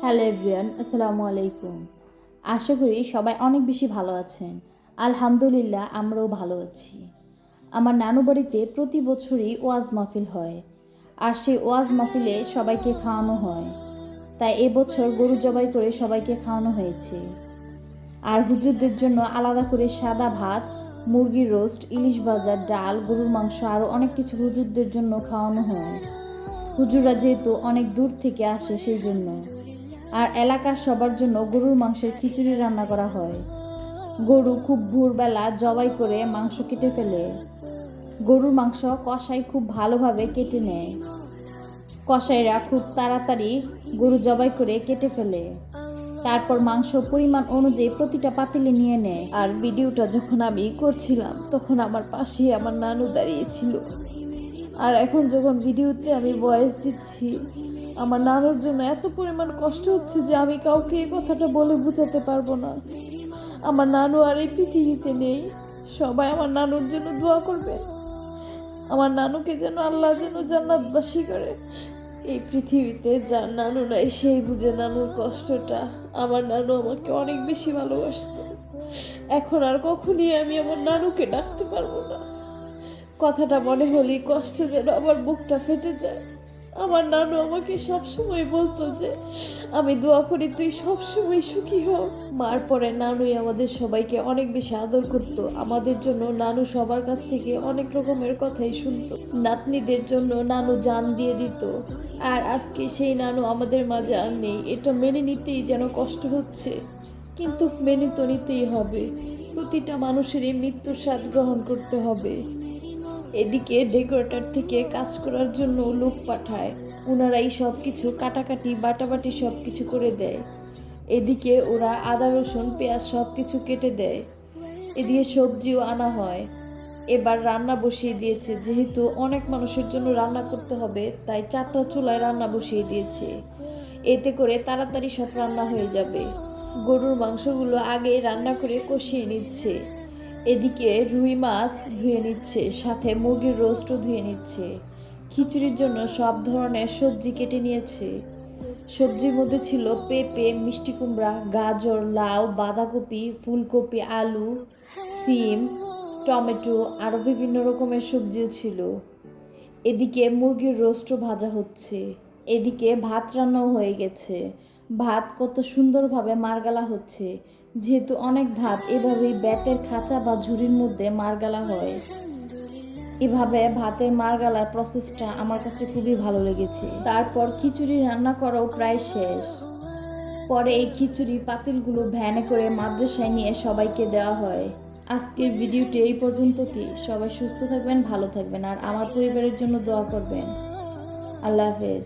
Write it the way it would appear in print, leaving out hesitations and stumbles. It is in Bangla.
হ্যালো এভরিওয়ান, আসসালামু আলাইকুম। আশা করি সবাই অনেক বেশি ভালো আছেন। আলহামদুলিল্লাহ, আমরাও ভালো আছি। আমার নানু বাড়িতে প্রতি বছরই ওয়াজ মাহফিল হয়, আর সেই ওয়াজ মাহফিলে সবাইকে খাওয়ানো হয়। তাই এবছর গরু জবাই করে সবাইকে খাওয়ানো হয়েছে। আর হুজুরদের জন্য আলাদা করে সাদা ভাত, মুরগির রোস্ট, ইলিশ ভাজা, ডাল, গরুর মাংস আরও অনেক কিছু হুজুরদের জন্য খাওয়ানো হয়। হুজুররা যেহেতু অনেক দূর থেকে আসে সেই জন্য। আর এলাকার সবার জন্য গরুর মাংসের খিচুড়ি রান্না করা হয়। গরু খুব ভোরবেলা জবাই করে মাংস কেটে ফেলে। গরুর মাংস কসাই খুব ভালোভাবে কেটে নেয়। কসাইরা খুব তাড়াতাড়ি গরু জবাই করে কেটে ফেলে। তারপর মাংস পরিমাণ অনুযায়ী প্রতিটা পাতিলে নিয়ে নেয়। আর ভিডিওটা যখন আমি করছিলাম তখন আমার পাশে আমার নানু দাঁড়িয়েছিল। আর এখন যখন ভিডিওতে আমি ভয়েস দিচ্ছি, আমার নানুর জন্য এত পরিমাণ কষ্ট হচ্ছে যে আমি কাউকে এই কথাটা বলে বোঝাতে পারবো না। আমার নানু আর এই পৃথিবীতে নেই। সবাই আমার নানুর জন্য দোয়া করবে। আমার নানুকে যেন আল্লাহ যেন জান্নাতবাসী করে। এই পৃথিবীতে যার নানু নাই সেই বুঝে নানুর কষ্টটা। আমার নানু আমাকে অনেক বেশি ভালোবাসতো। এখন আর কখনই আমি আমার নানুকে ডাকতে পারবো না। কথাটা মনে হলেই কষ্টে যেন আমার বুকটা ফেটে যায়। আমার নানু আমাকে সবসময় বলতো যে আমি দোয়া করি তুই সবসময় সুখী হও। মার পরে নানুই আমাদের সবাইকে অনেক বেশি আদর করত। আমাদের জন্য নানু সবার কাছ থেকে অনেক রকমের কথাই শুনতো। নাতনিদের জন্য নানু জান দিয়ে দিত। আর আজকে সেই নানু আমাদের মাঝে আর নেই। এটা মেনে নিতেই যেন কষ্ট হচ্ছে, কিন্তু মেনে তো নিতেই হবে। প্রতিটা মানুষেরই মৃত্যুর স্বাদ গ্রহণ করতে হবে। এদিকে ডেকোরেটর থেকে কাজ করার জন্য লোক পাঠায়। ওনারাই সব কিছু কাটাকাটি বাটাবাটি সব কিছু করে দেয়। এদিকে ওরা আদা রসুন পেঁয়াজ সব কিছু কেটে দেয়। এদিকে সবজিও আনা হয়। এবার রান্না বসিয়ে দিয়েছে, যেহেতু অনেক মানুষের জন্য রান্না করতে হবে তাই 4টা চুলায় রান্না বসিয়ে দিয়েছে। এতে করে তাড়াতাড়ি সব রান্না হয়ে যাবে। গরুর মাংসগুলো আগে রান্না করে কষিয়ে নিচ্ছে। এদিকে রুই মাছ ধুয়ে নিচ্ছে, সাথে মুরগির রোস্টও ধুয়ে নিচ্ছে। খিচুড়ির জন্য সব ধরনের সবজি কেটে নিয়েছে। সবজির মধ্যে ছিল পেঁপে, মিষ্টি কুমড়া, গাজর, লাউ, বাঁধাকপি, ফুলকপি, আলু, সিম, টমেটো আরও বিভিন্ন রকমের সবজিও ছিল। এদিকে মুরগির রোস্টও ভাজা হচ্ছে। এদিকে ভাত রান্নাও হয়ে গেছে। ভাত কত সুন্দরভাবে মারগালা হচ্ছে। যেহেতু অনেক ভাত এভাবেই ব্যাতের খাঁচা বা ঝুড়ির মধ্যে মারগালা হয়। এভাবে ভাতের মারগালার প্রসেসটা আমার কাছে খুবই ভালো লেগেছে। তারপর খিচুড়ি রান্না করাও প্রায় শেষ। পরে এই খিচুড়ি পাতিলগুলো ভ্যানে করে মাদ্রাসায় নিয়ে সবাইকে দেওয়া হয়। আজকের ভিডিওটি এই পর্যন্ত। কি সবাই সুস্থ থাকবেন, ভালো থাকবেন, আর আমার পরিবারের জন্য দোয়া করবেন। আল্লাহ হাফেজ।